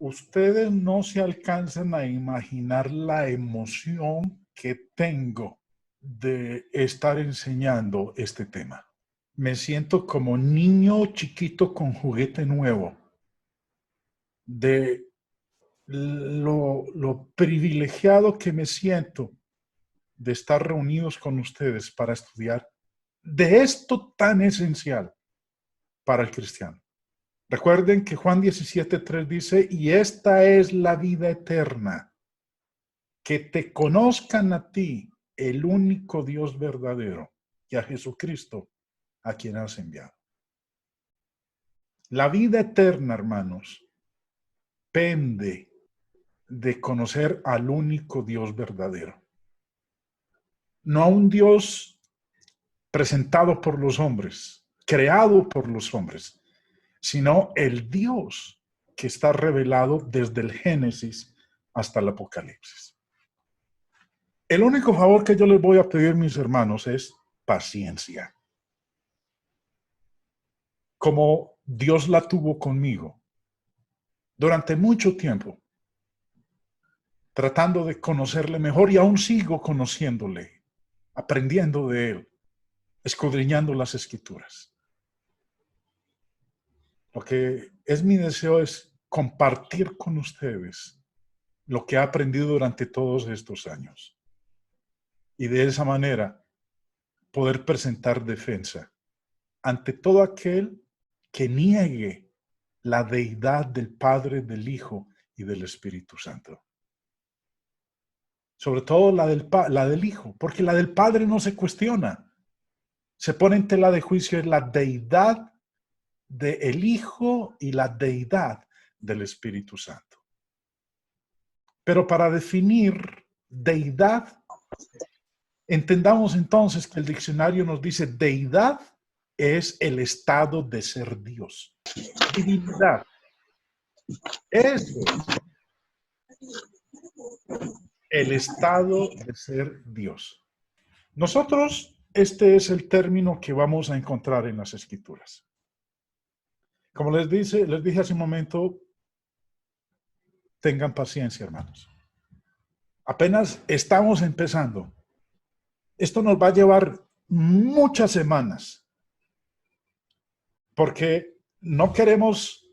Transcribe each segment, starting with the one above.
Ustedes no se alcanzan a imaginar la emoción que tengo de estar enseñando este tema. Me siento como niño chiquito con juguete nuevo, de lo privilegiado que me siento de estar reunidos con ustedes para estudiar de esto tan esencial para el cristiano. Recuerden que Juan 17:3 dice, y esta es la vida eterna, que te conozcan a ti, el único Dios verdadero, y a Jesucristo, a quien has enviado. La vida eterna, hermanos, pende de conocer al único Dios verdadero. No a un Dios presentado por los hombres, creado por los hombres, sino el Dios que está revelado desde el Génesis hasta el Apocalipsis. El único favor que yo les voy a pedir, mis hermanos, es paciencia. Como Dios la tuvo conmigo durante mucho tiempo, tratando de conocerle mejor, y aún sigo conociéndole, aprendiendo de él, escudriñando las Escrituras. Lo que es mi deseo es compartir con ustedes lo que he aprendido durante todos estos años. Y de esa manera poder presentar defensa ante todo aquel que niegue la deidad del Padre, del Hijo y del Espíritu Santo. Sobre todo la del Hijo, porque la del Padre no se cuestiona. Se pone en tela de juicio la deidad del Hijo y la deidad del Espíritu Santo. Pero para definir deidad, entendamos entonces que el diccionario nos dice deidad es el estado de ser Dios. Divinidad. Eso es el estado de ser Dios. Nosotros, este es el término que vamos a encontrar en las Escrituras. Como les dije hace un momento, tengan paciencia, hermanos. Apenas estamos empezando. Esto nos va a llevar muchas semanas, porque no queremos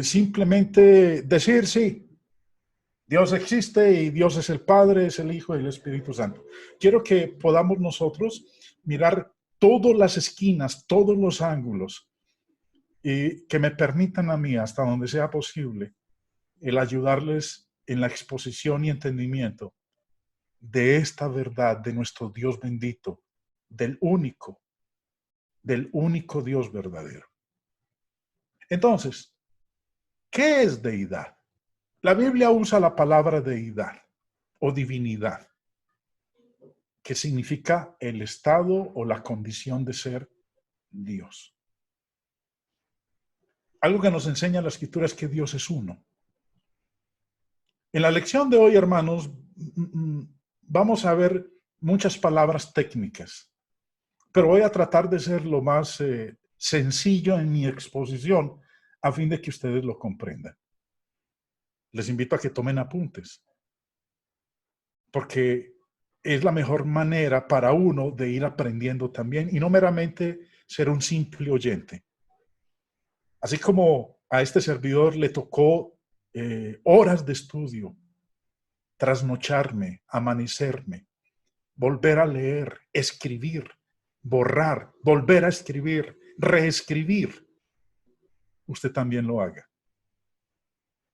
simplemente decir sí, Dios existe y Dios es el Padre, es el Hijo y el Espíritu Santo. Quiero que podamos nosotros mirar todas las esquinas, todos los ángulos, y que me permitan a mí, hasta donde sea posible, el ayudarles en la exposición y entendimiento de esta verdad de nuestro Dios bendito, del único Dios verdadero. Entonces, ¿qué es deidad? La Biblia usa la palabra deidad o divinidad, que significa el estado o la condición de ser Dios. Algo que nos enseña la Escritura es que Dios es uno. En la lección de hoy, hermanos, vamos a ver muchas palabras técnicas, pero voy a tratar de ser lo más sencillo en mi exposición a fin de que ustedes lo comprendan. Les invito a que tomen apuntes, porque es la mejor manera para uno de ir aprendiendo también y no meramente ser un simple oyente. Así como a este servidor le tocó horas de estudio, trasnocharme, amanecerme, volver a leer, escribir, borrar, volver a escribir, reescribir, usted también lo haga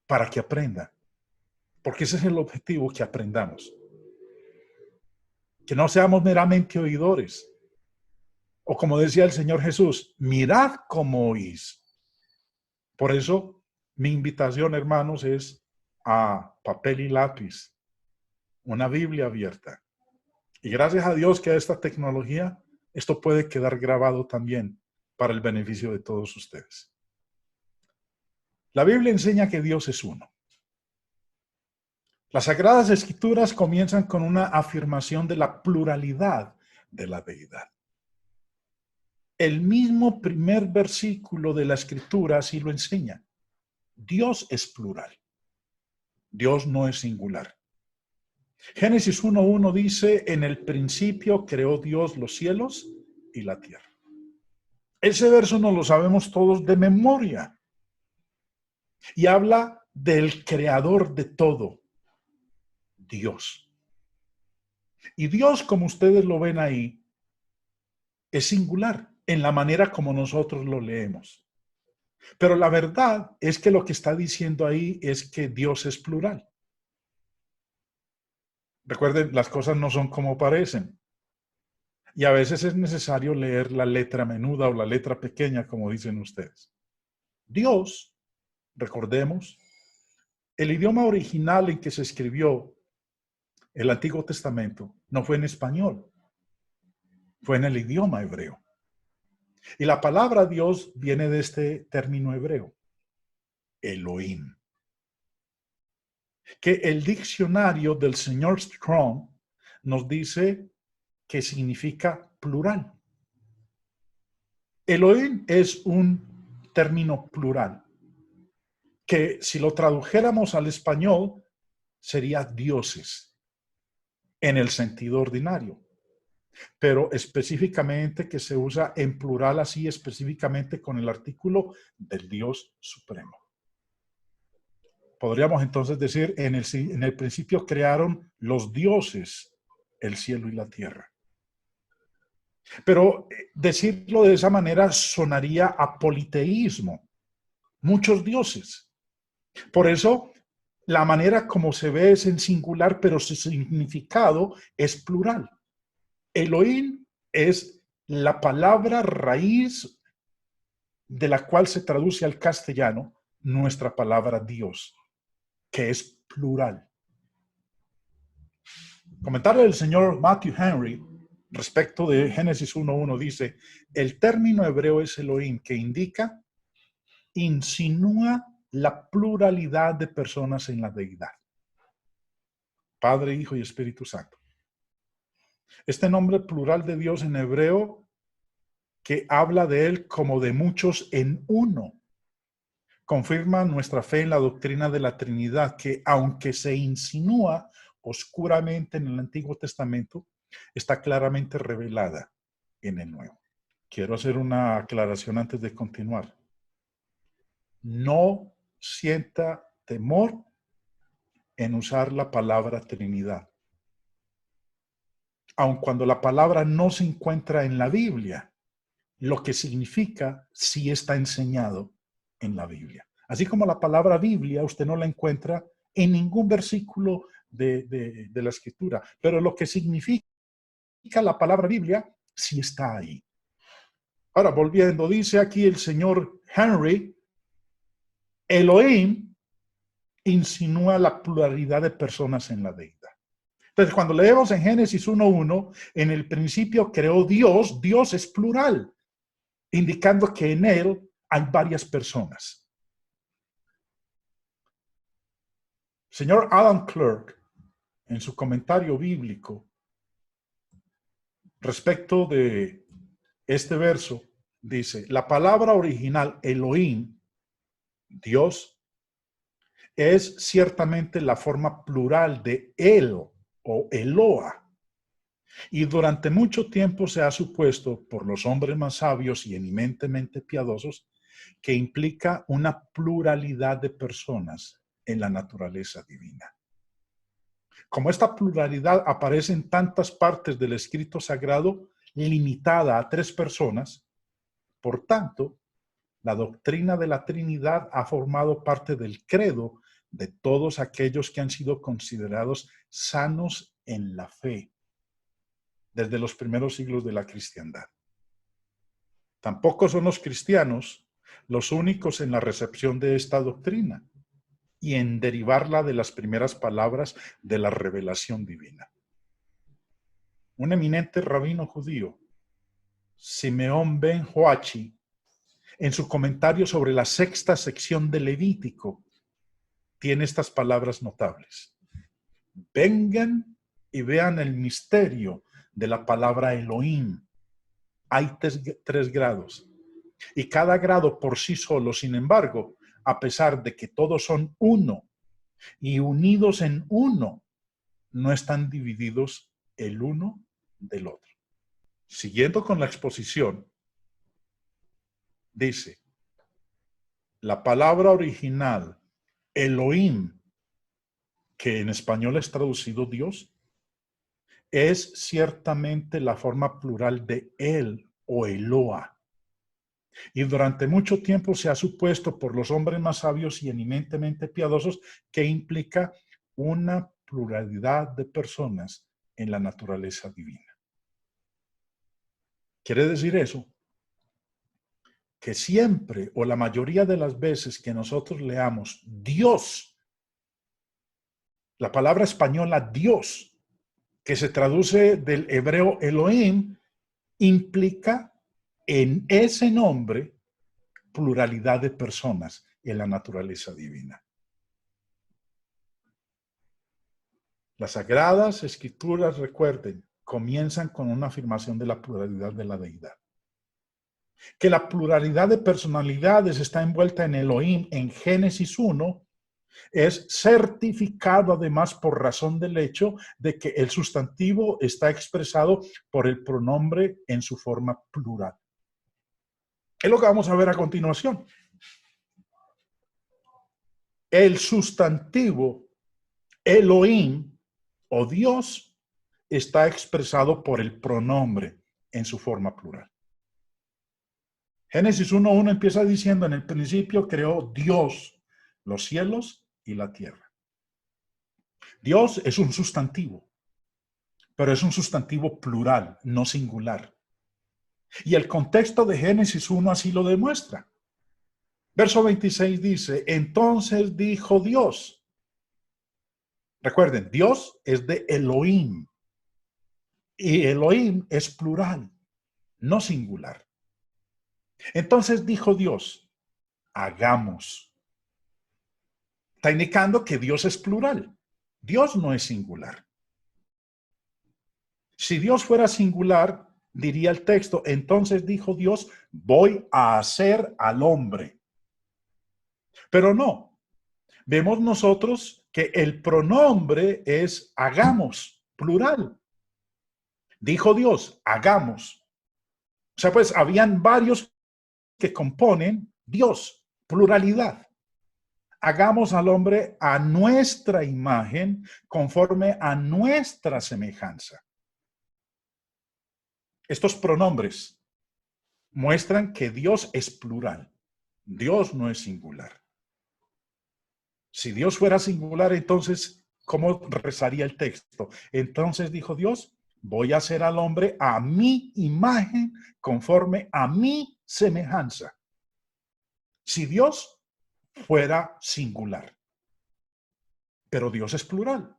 para que aprenda, porque ese es el objetivo, que aprendamos, que no seamos meramente oidores, o como decía el Señor Jesús, mirad cómo oís. Por eso mi invitación, hermanos, es a papel y lápiz, una Biblia abierta. Y gracias a Dios que a esta tecnología, esto puede quedar grabado también para el beneficio de todos ustedes. La Biblia enseña que Dios es uno. Las Sagradas Escrituras comienzan con una afirmación de la pluralidad de la deidad. El mismo primer versículo de la Escritura así lo enseña. Dios es plural. Dios no es singular. Génesis 1:1 dice, en el principio creó Dios los cielos y la tierra. Ese verso no lo sabemos todos de memoria. Y habla del creador de todo, Dios. Y Dios, como ustedes lo ven ahí, es singular en la manera como nosotros lo leemos. Pero la verdad es que lo que está diciendo ahí es que Dios es plural. Recuerden, las cosas no son como parecen. Y a veces es necesario leer la letra menuda o la letra pequeña, como dicen ustedes. Dios, recordemos, el idioma original en que se escribió el Antiguo Testamento no fue en español, fue en el idioma hebreo. Y la palabra Dios viene de este término hebreo, Elohim, que el diccionario del señor Strong nos dice que significa plural. Elohim es un término plural, que si lo tradujéramos al español sería dioses en el sentido ordinario, pero específicamente que se usa en plural así específicamente con el artículo del Dios Supremo. Podríamos entonces decir, en el principio crearon los dioses el cielo y la tierra. Pero decirlo de esa manera sonaría a politeísmo, muchos dioses. Por eso, la manera como se ve es en singular, pero su significado es plural. Elohim es la palabra raíz de la cual se traduce al castellano nuestra palabra Dios, que es plural. Comentario del señor Matthew Henry respecto de Génesis 1:1 dice, el término hebreo es Elohim, que insinúa la pluralidad de personas en la deidad. Padre, Hijo y Espíritu Santo. Este nombre plural de Dios en hebreo que habla de él como de muchos en uno, confirma nuestra fe en la doctrina de la Trinidad, que aunque se insinúa oscuramente en el Antiguo Testamento, está claramente revelada en el Nuevo. Quiero hacer una aclaración antes de continuar. No sienta temor en usar la palabra Trinidad. Aun cuando la palabra no se encuentra en la Biblia, lo que significa sí está enseñado en la Biblia. Así como la palabra Biblia usted no la encuentra en ningún versículo de la Escritura, pero lo que significa la palabra Biblia sí está ahí. Ahora, volviendo, dice aquí el señor Henry, Elohim insinúa la pluralidad de personas en la deidad. Entonces, cuando leemos en Génesis 1:1, en el principio creó Dios, Dios es plural, indicando que en él hay varias personas. Señor Adam Clarke, en su comentario bíblico respecto de este verso, dice, la palabra original Elohim, Dios, es ciertamente la forma plural de El o Eloa. Y durante mucho tiempo se ha supuesto por los hombres más sabios y eminentemente piadosos que implica una pluralidad de personas en la naturaleza divina. Como esta pluralidad aparece en tantas partes del escrito sagrado, limitada a 3 personas, por tanto, la doctrina de la Trinidad ha formado parte del credo de todos aquellos que han sido considerados sanos en la fe desde los primeros siglos de la cristiandad. Tampoco son los cristianos los únicos en la recepción de esta doctrina y en derivarla de las primeras palabras de la revelación divina. Un eminente rabino judío, Simeón ben Joachi, en su comentario sobre la 6ª sección de Levítico, tiene estas palabras notables. Vengan y vean el misterio de la palabra Elohim. Hay 3 grados. Y cada grado por sí solo, sin embargo, a pesar de que todos son uno, y unidos en uno, no están divididos el uno del otro. Siguiendo con la exposición, dice, la palabra original, Elohim, que en español es traducido Dios, es ciertamente la forma plural de El o Eloa. Y durante mucho tiempo se ha supuesto por los hombres más sabios y eminentemente piadosos que implica una pluralidad de personas en la naturaleza divina. ¿Quiere decir eso? Que siempre o la mayoría de las veces que nosotros leamos Dios, la palabra española Dios, que se traduce del hebreo Elohim, implica en ese nombre pluralidad de personas en la naturaleza divina. Las Sagradas Escrituras, recuerden, comienzan con una afirmación de la pluralidad de la deidad. Que la pluralidad de personalidades está envuelta en Elohim en Génesis 1 es certificado además por razón del hecho de que el sustantivo está expresado por el pronombre en su forma plural. Es lo que vamos a ver a continuación. El sustantivo Elohim o Dios está expresado por el pronombre en su forma plural. Génesis 1:1 empieza diciendo, en el principio creó Dios los cielos y la tierra. Dios es un sustantivo, pero es un sustantivo plural, no singular. Y el contexto de Génesis 1 así lo demuestra. Verso 26 dice, entonces dijo Dios. Recuerden, Dios es de Elohim. Y Elohim es plural, no singular. Entonces dijo Dios, hagamos. Está indicando que Dios es plural. Dios no es singular. Si Dios fuera singular, diría el texto, entonces dijo Dios, voy a hacer al hombre. Pero no. Vemos nosotros que el pronombre es hagamos, plural. Dijo Dios, hagamos. O sea, pues habían varios que componen Dios, pluralidad. Hagamos al hombre a nuestra imagen, conforme a nuestra semejanza. Estos pronombres muestran que Dios es plural. Dios no es singular. Si Dios fuera singular, entonces, ¿cómo rezaría el texto? Entonces dijo Dios, voy a hacer al hombre a mi imagen, conforme a mi semejanza. Si Dios fuera singular. Pero Dios es plural.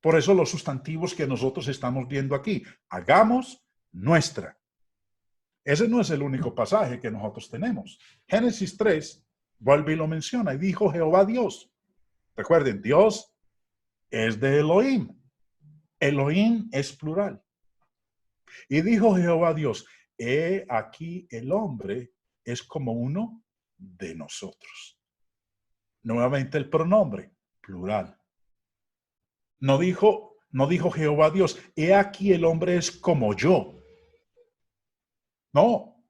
Por eso los sustantivos que nosotros estamos viendo aquí, hagamos nuestra. Ese no es el único pasaje que nosotros tenemos. Génesis 3 vuelve y lo menciona. Y dijo Jehová Dios. Recuerden, Dios es de Elohim. Elohim es plural. Y dijo Jehová Dios, he aquí el hombre es como uno de nosotros. Nuevamente el pronombre, plural. No dijo Jehová Dios, he aquí el hombre es como yo. No.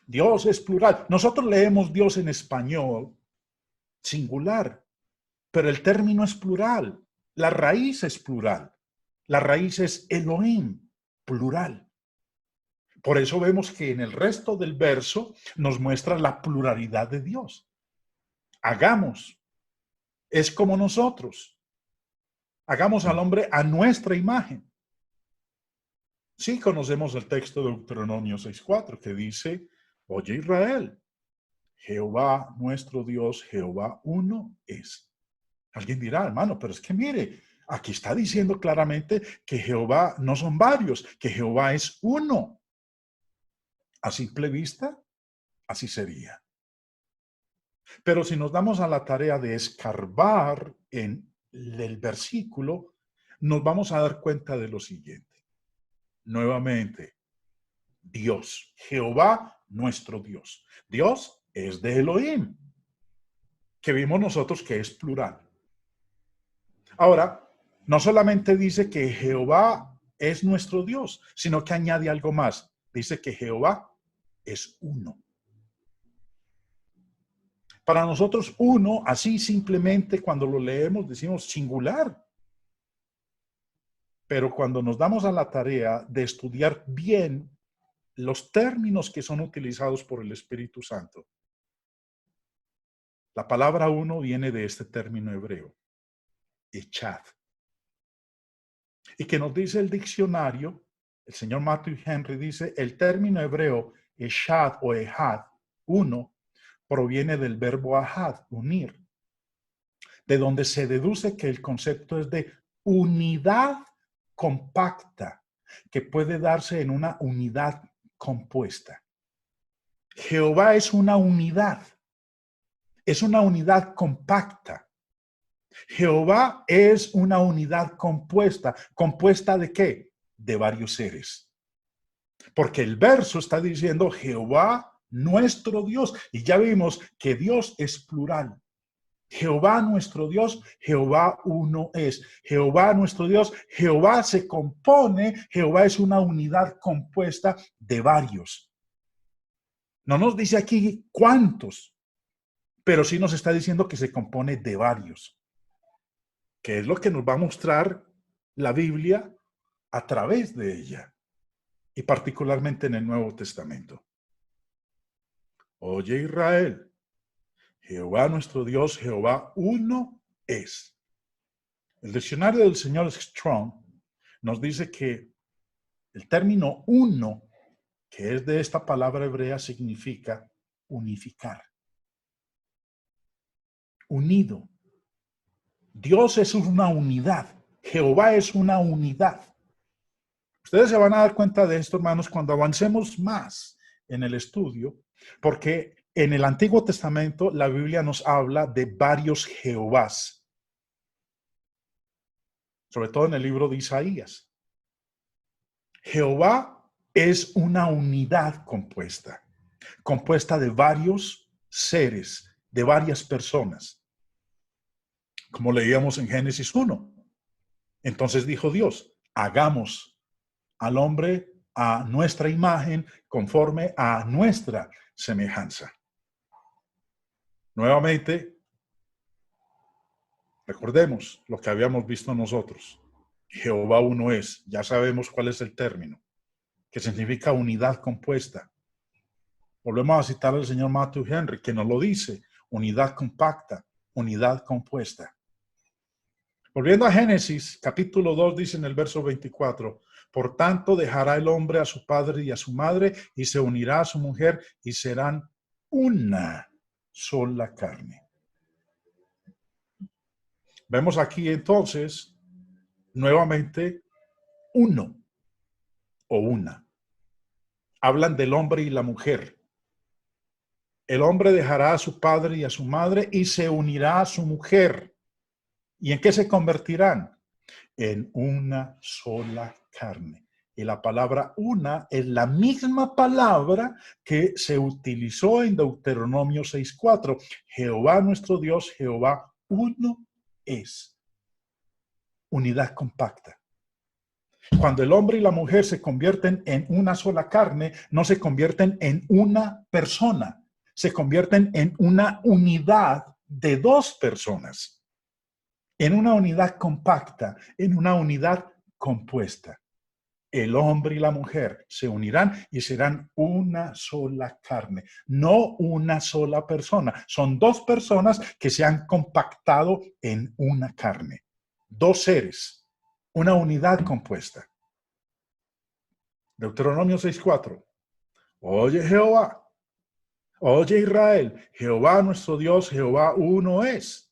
Dios es plural. Nosotros leemos Dios en español singular, pero el término es plural. La raíz es plural. La raíz es Elohim, plural. Por eso vemos que en el resto del verso nos muestra la pluralidad de Dios. Hagamos. Es como nosotros. Hagamos al hombre a nuestra imagen. Sí conocemos el texto de Deuteronomio 6:4 que dice, oye Israel, Jehová nuestro Dios, Jehová uno es. Alguien dirá, hermano, pero es que mire, aquí está diciendo claramente que Jehová no son varios, que Jehová es uno. A simple vista, así sería. Pero si nos damos a la tarea de escarbar en el versículo, nos vamos a dar cuenta de lo siguiente. Nuevamente, Dios, Jehová nuestro Dios. Dios es de Elohim. que vimos nosotros que es plural. Ahora, no solamente dice que Jehová es nuestro Dios, sino que añade algo más. Dice que Jehová es uno. Para nosotros uno, así simplemente cuando lo leemos decimos singular. Pero cuando nos damos a la tarea de estudiar bien los términos que son utilizados por el Espíritu Santo, la palabra uno viene de este término hebreo, echad. Y que nos dice el diccionario, el señor Matthew Henry dice, el término hebreo echad o ejad, uno, proviene del verbo ahad, unir, de donde se deduce que el concepto es de unidad compacta, que puede darse en una unidad compuesta. Jehová es una unidad compacta. Jehová es una unidad compuesta. ¿Compuesta de qué? De varios seres. Porque el verso está diciendo Jehová nuestro Dios. Y ya vimos que Dios es plural. Jehová nuestro Dios, Jehová uno es. Jehová nuestro Dios, Jehová se compone, Jehová es una unidad compuesta de varios. No nos dice aquí cuántos, pero sí nos está diciendo que se compone de varios, que es lo que nos va a mostrar la Biblia a través de ella, y particularmente en el Nuevo Testamento. Oye Israel, Jehová nuestro Dios, Jehová uno es. El diccionario del señor Strong nos dice que el término uno, que es de esta palabra hebrea, significa unificar, unido. Dios es una unidad, Jehová es una unidad. Ustedes se van a dar cuenta de esto, hermanos, cuando avancemos más en el estudio, porque en el Antiguo Testamento la Biblia nos habla de varios Jehovás, sobre todo en el libro de Isaías. Jehová es una unidad compuesta de varios seres, de varias personas, como leíamos en Génesis 1. Entonces dijo Dios, hagamos al hombre a nuestra imagen, conforme a nuestra semejanza. Nuevamente, recordemos lo que habíamos visto nosotros. Jehová uno es, ya sabemos cuál es el término, que significa unidad compuesta. Volvemos a citar al señor Matthew Henry, que nos lo dice, unidad compacta, unidad compuesta. Volviendo a Génesis, capítulo 2, dice en el verso 24, por tanto dejará el hombre a su padre y a su madre y se unirá a su mujer y serán una sola carne. Vemos aquí entonces nuevamente uno o una. Hablan del hombre y la mujer. El hombre dejará a su padre y a su madre y se unirá a su mujer. ¿Y en qué se convertirán? En una sola carne. Y la palabra una es la misma palabra que se utilizó en Deuteronomio 6:4. Jehová nuestro Dios, Jehová uno es. Unidad compacta. Cuando el hombre y la mujer se convierten en una sola carne, no se convierten en una persona, se convierten en una unidad de dos personas, en una unidad compacta, en una unidad compuesta. El hombre y la mujer se unirán y serán una sola carne, no una sola persona. Son dos personas que se han compactado en una carne. Dos seres, una unidad compuesta. Deuteronomio 6:4. Oye Jehová, oye Israel, Jehová nuestro Dios, Jehová uno es.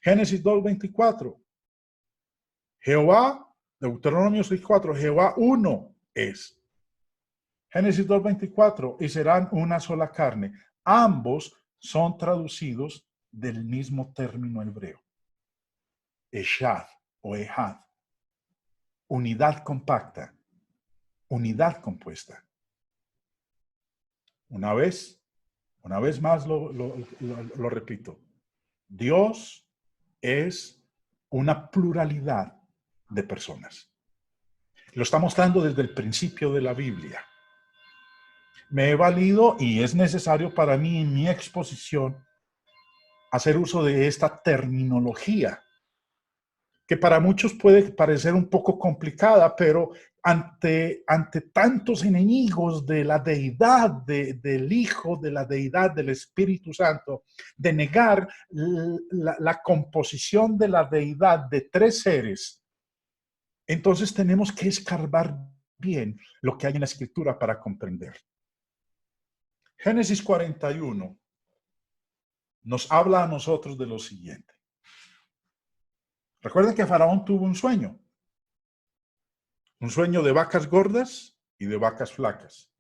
Génesis 2:24. Jehová, Deuteronomio 6:4, Jehová uno es. Génesis 2:24, y serán una sola carne. Ambos son traducidos del mismo término hebreo. Eshad o ehad. Unidad compacta. Unidad compuesta. Una vez más lo repito. Dios es una pluralidad de personas. Lo está mostrando desde el principio de la Biblia. Me he valido y es necesario para mí en mi exposición hacer uso de esta terminología, que para muchos puede parecer un poco complicada, pero ante tantos enemigos de la deidad del Hijo, de la deidad del Espíritu Santo, de negar la composición de la deidad de tres seres, entonces tenemos que escarbar bien lo que hay en la Escritura para comprender. Génesis 41 nos habla a nosotros de lo siguiente. Recuerden que Faraón tuvo un sueño de vacas gordas y de vacas flacas,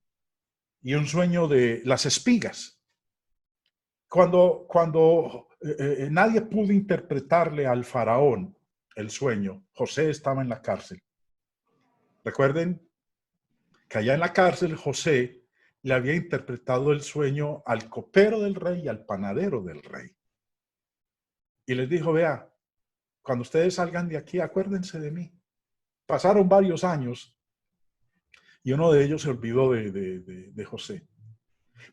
y un sueño de las espigas. Cuando nadie pudo interpretarle al Faraón el sueño, José estaba en la cárcel. Recuerden que allá en la cárcel José le había interpretado el sueño al copero del rey y al panadero del rey. Y les dijo, vea, cuando ustedes salgan de aquí, acuérdense de mí. Pasaron varios años y uno de ellos se olvidó de José.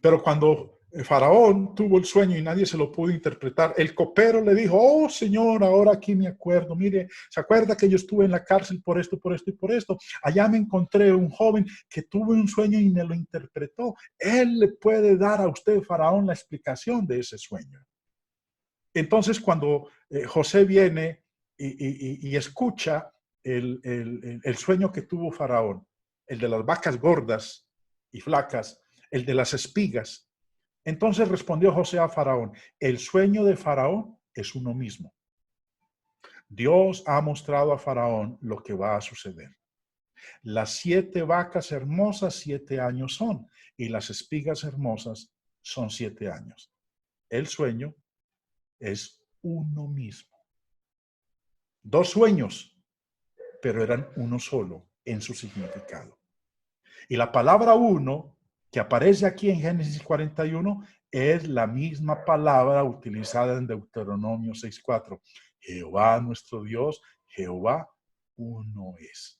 Pero cuando el Faraón tuvo el sueño y nadie se lo pudo interpretar, el copero le dijo, oh Señor, ahora aquí me acuerdo, mire, ¿se acuerda que yo estuve en la cárcel por esto, por esto y por esto? Allá me encontré un joven que tuvo un sueño y me lo interpretó. Él le puede dar a usted, Faraón, la explicación de ese sueño. Entonces, cuando José viene y escucha el sueño que tuvo Faraón, el de las vacas gordas y flacas, el de las espigas, entonces respondió José a Faraón, el sueño de Faraón es uno mismo. Dios ha mostrado a Faraón lo que va a suceder. Las 7 vacas hermosas 7 años son, y las espigas hermosas son 7 años. El sueño es uno mismo. 2 sueños, pero eran uno solo en su significado. Y la palabra uno, que aparece aquí en Génesis 41, es la misma palabra utilizada en Deuteronomio 6:4. Jehová nuestro Dios, Jehová uno es.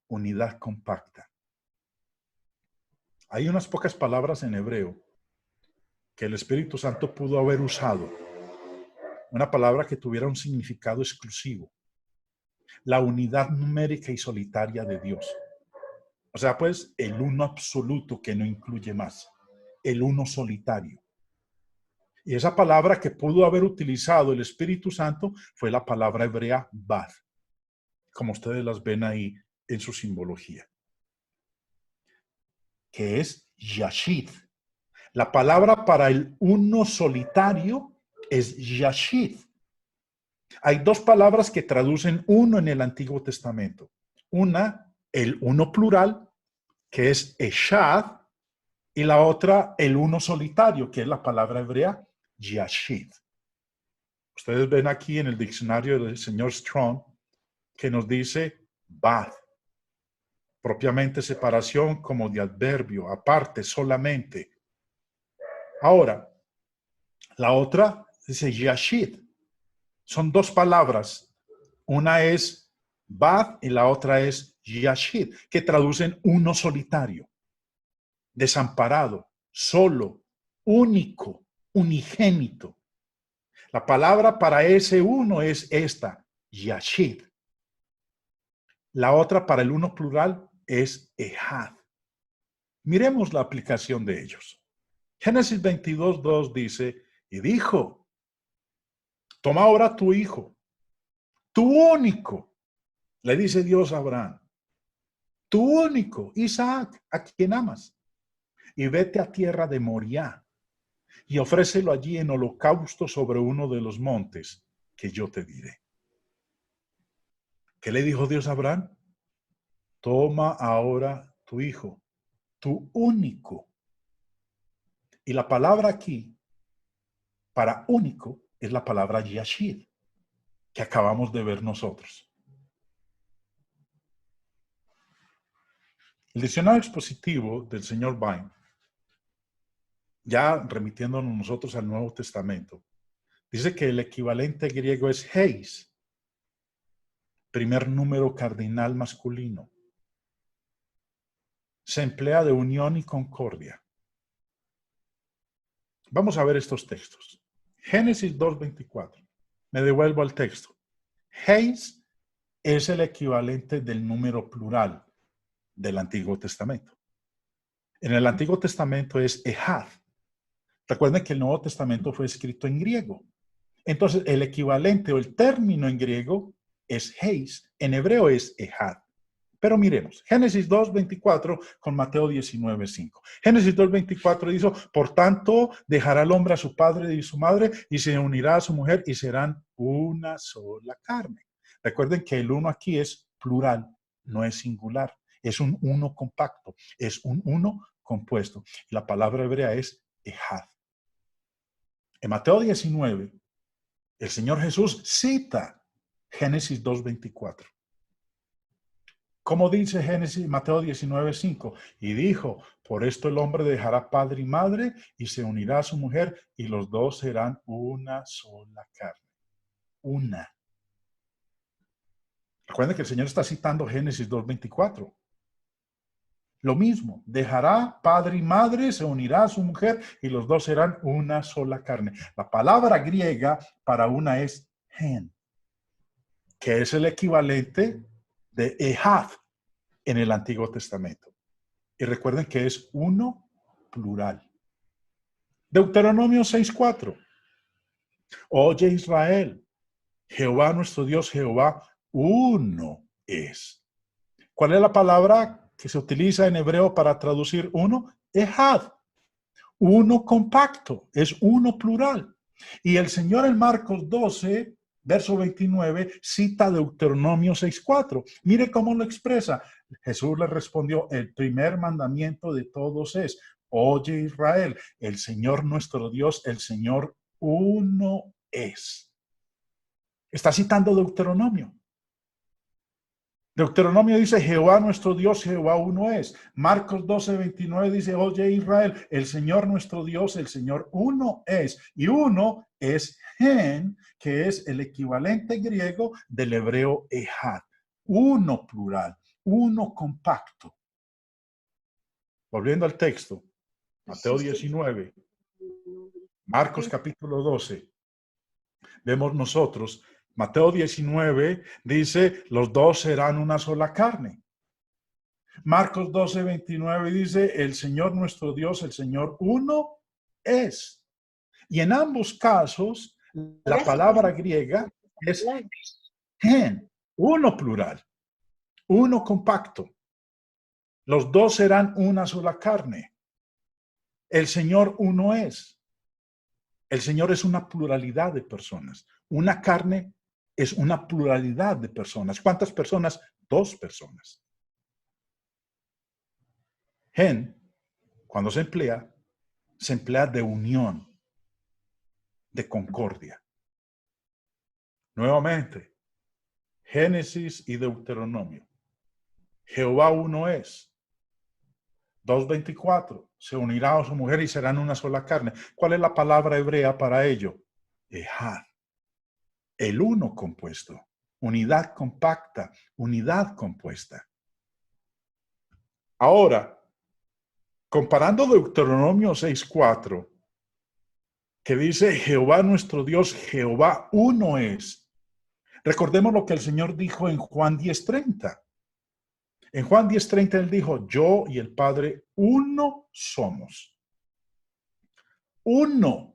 Unidad compacta. Hay unas pocas palabras en hebreo que el Espíritu Santo pudo haber usado. Una palabra que tuviera un significado exclusivo. La unidad numérica y solitaria de Dios. O sea, pues, el uno absoluto que no incluye más. El uno solitario. Y esa palabra que pudo haber utilizado el Espíritu Santo fue la palabra hebrea Bad, como ustedes las ven ahí en su simbología, que es Yashid. La palabra para el uno solitario es Yashid. Hay 2 palabras que traducen uno en el Antiguo Testamento. Una, el uno plural, que es Eshad, y la otra, el uno solitario, que es la palabra hebrea Yashid. Ustedes ven aquí en el diccionario del señor Strong que nos dice bad, propiamente separación como de adverbio, aparte, solamente. Ahora, la otra dice Yashid. Son 2 palabras. Una es bad y la otra es Yashid, que traducen uno solitario, desamparado, solo, único, unigénito. La palabra para ese uno es esta, Yashid. La otra para el uno plural es Ehad. Miremos la aplicación de ellos. Génesis 22:2 dice, y dijo, toma ahora tu hijo, tu único, le dice Dios a Abraham, tu único, Isaac, a quien amas, y vete a tierra de Moriah, y ofrécelo allí en holocausto sobre uno de los montes que yo te diré. ¿Qué le dijo Dios a Abraham? Toma ahora tu hijo, tu único. Y la palabra aquí, para único, es la palabra Yashid, que acabamos de ver nosotros. El diccionario expositivo del señor Vine, ya remitiéndonos nosotros al Nuevo Testamento, Dice que el equivalente griego es heis, primer número cardinal masculino. Se emplea de unión y concordia. Vamos a ver estos textos. Génesis 2:24. Me devuelvo al texto. Heis es el equivalente del número plural del Antiguo Testamento. En el Antiguo Testamento es Ehad. Recuerden que el Nuevo Testamento fue escrito en griego. Entonces, el equivalente o el término en griego es heis, en hebreo es Ehad. Pero miremos, Génesis 2:24 con Mateo 19:5. Génesis 2:24 dice, por tanto, dejará el hombre a su padre y su madre y se unirá a su mujer y serán una sola carne. Recuerden que el uno aquí es plural, no es singular. Es un uno compacto, es un uno compuesto. La palabra hebrea es Ehad. En Mateo 19, el Señor Jesús cita Génesis 2:24. ¿Cómo dice Génesis, Mateo 19:5? Y dijo, por esto el hombre dejará padre y madre y se unirá a su mujer y los dos serán una sola carne. Una. Recuerden que el Señor está citando Génesis 2:24. Lo mismo, dejará padre y madre, se unirá a su mujer y los dos serán una sola carne. La palabra griega para una es hen, que es el equivalente de ehad en el Antiguo Testamento. Y recuerden que es uno plural. Deuteronomio 6:4. Oye Israel, Jehová nuestro Dios, Jehová uno es. ¿Cuál es la palabra que se utiliza en hebreo para traducir uno? Ehad. Uno compacto, es uno plural. Y el Señor en Marcos 12, verso 29, cita Deuteronomio 6:4. Mire cómo lo expresa. Jesús le respondió, el primer mandamiento de todos es, oye Israel, el Señor nuestro Dios, el Señor uno es. Está citando Deuteronomio. Deuteronomio dice, Jehová nuestro Dios, Jehová uno es. Marcos 12:29 dice, oye Israel, el Señor nuestro Dios, el Señor uno es. Y uno es gen, que es el equivalente griego del hebreo ehad. Uno plural, uno compacto. Volviendo al texto, Mateo 19, Marcos capítulo 12. Vemos nosotros, Mateo 19 dice, los dos serán una sola carne. Marcos 12:29 dice, el Señor nuestro Dios, el Señor uno es. Y en ambos casos, la palabra griega es gen, uno plural, uno compacto. Los dos serán una sola carne. El Señor uno es. El Señor es una pluralidad de personas. Una carne es una pluralidad de personas. ¿Cuántas personas? Dos personas. Gen, cuando se emplea de unión, de concordia. Nuevamente, Génesis y Deuteronomio. Jehová uno es. 2:24. Se unirá a su mujer y serán una sola carne. ¿Cuál es la palabra hebrea para ello? Ehad. El uno compuesto. Unidad compacta. Unidad compuesta. Ahora, comparando Deuteronomio 6:4, que dice Jehová nuestro Dios, Jehová uno es. Recordemos lo que el Señor dijo en Juan 10:30. En Juan 10:30 él dijo, yo y el Padre uno somos. Uno.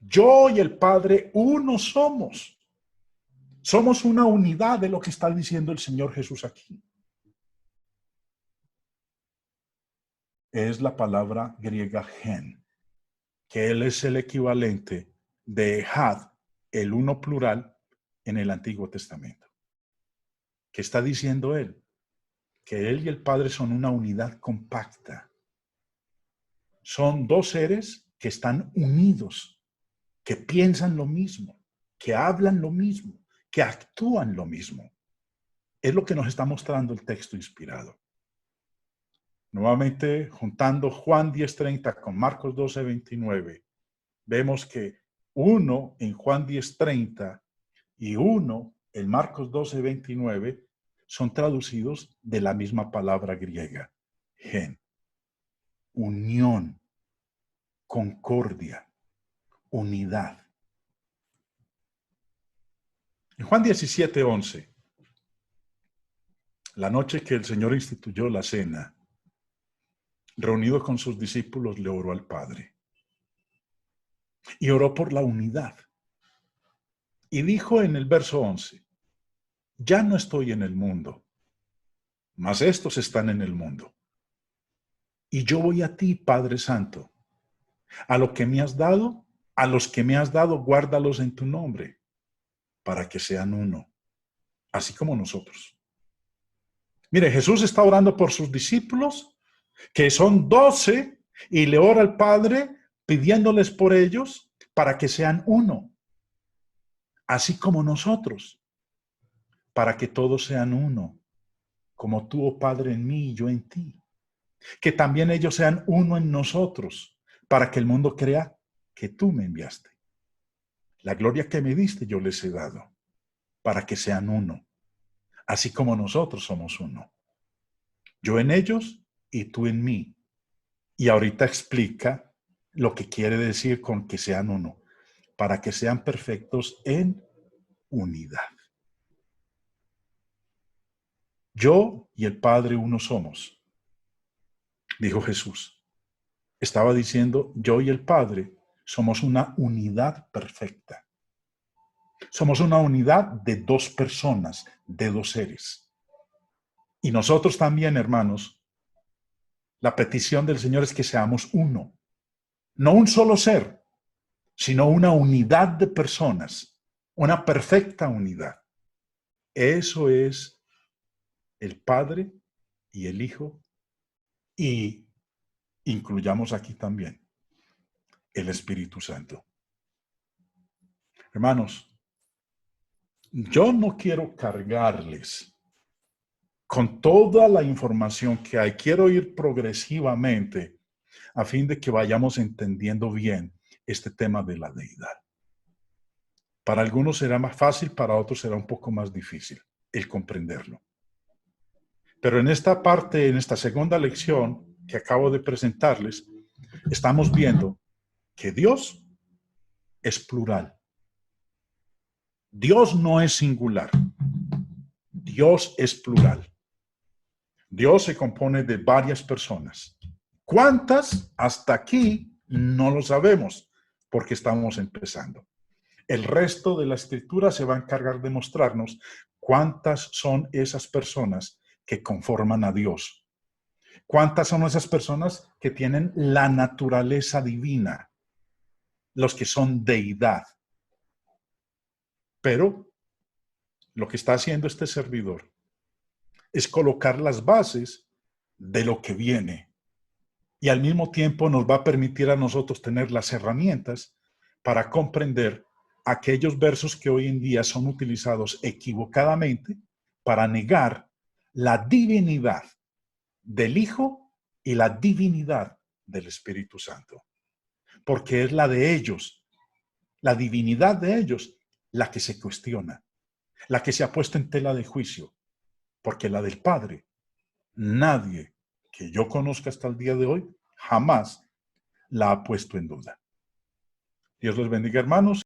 Yo y el Padre uno somos. Somos una unidad de lo que está diciendo el Señor Jesús aquí. Es la palabra griega gen, que él es el equivalente de ehad, el uno plural, en el Antiguo Testamento. ¿Qué está diciendo él? Que él y el Padre son una unidad compacta. Son dos seres que están unidos, que piensan lo mismo, que hablan lo mismo, que actúan lo mismo. Es lo que nos está mostrando el texto inspirado. Nuevamente, juntando Juan 10:30 con Marcos 12:29, vemos que uno en Juan 10:30 y uno en Marcos 12:29 son traducidos de la misma palabra griega, gen, unión, concordia, unidad. En Juan 17:11, la noche que el Señor instituyó la cena, reunido con sus discípulos, le oró al Padre y oró por la unidad. Y dijo en el verso 11, ya no estoy en el mundo, mas estos están en el mundo. Y yo voy a ti, Padre Santo, a lo que me has dado, a los que me has dado, guárdalos en tu nombre, para que sean uno, así como nosotros. Mire, Jesús está orando por sus discípulos, que son 12, y le ora al Padre pidiéndoles por ellos para que sean uno, así como nosotros, para que todos sean uno, como tú, oh Padre, en mí y yo en ti. Que también ellos sean uno en nosotros, para que el mundo crea que tú me enviaste. La gloria que me diste yo les he dado, para que sean uno, así como nosotros somos uno. Yo en ellos y tú en mí. Y ahorita explica lo que quiere decir con que sean uno, para que sean perfectos en unidad. Yo y el Padre uno somos, dijo Jesús. Estaba diciendo, yo y el Padre somos una unidad perfecta. Somos una unidad de dos personas, de dos seres. Y nosotros también, hermanos, la petición del Señor es que seamos uno. No un solo ser, sino una unidad de personas, una perfecta unidad. Eso es el Padre y el Hijo, y incluyamos aquí también el Espíritu Santo. Hermanos, yo no quiero cargarles con toda la información que hay. Quiero ir progresivamente a fin de que vayamos entendiendo bien este tema de la deidad. Para algunos será más fácil, para otros será un poco más difícil el comprenderlo. Pero en esta parte, en esta segunda lección que acabo de presentarles, estamos viendo que Dios es plural. Dios no es singular. Dios es plural. Dios se compone de varias personas. ¿Cuántas? Hasta aquí no lo sabemos porque estamos empezando. El resto de la escritura se va a encargar de mostrarnos cuántas son esas personas que conforman a Dios. ¿Cuántas son esas personas que tienen la naturaleza divina? Los que son deidad. Pero lo que está haciendo este servidor es colocar las bases de lo que viene. Y al mismo tiempo nos va a permitir a nosotros tener las herramientas para comprender aquellos versos que hoy en día son utilizados equivocadamente para negar la divinidad del Hijo y la divinidad del Espíritu Santo. Porque es la de ellos, la divinidad de ellos, la que se cuestiona, la que se ha puesto en tela de juicio. Porque la del Padre, nadie que yo conozca hasta el día de hoy jamás la ha puesto en duda. Dios los bendiga, hermanos.